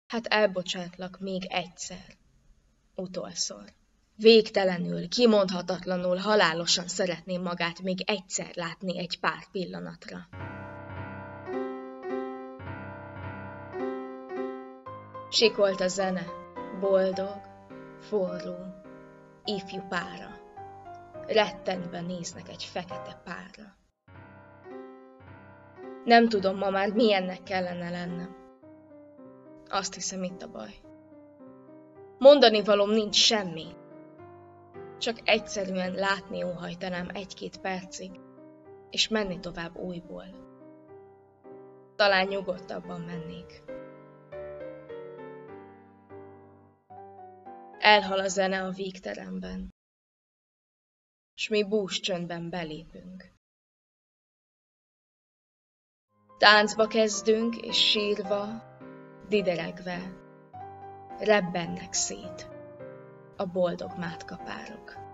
Hát elbocsátlak még egyszer, utolszor. Végtelenül, kimondhatatlanul, halálosan szeretném magát még egyszer látni egy pár pillanatra. Sikolt a zene, boldog, forró, ifjú pára. Rettentve néznek egy fekete párra. Nem tudom ma már milyennek kellene lennem. Azt hiszem, itt a baj. Mondani valóm nincs semmi. Csak egyszerűen látni óhajtanám 1-2 percig, és menni tovább újból. Talán nyugodtabban mennék. Elhal a zene a végteremben, s mi bús csöndben belépünk. Táncba kezdünk, és sírva, dideregve, rebbennek szét a boldog mátkapárok.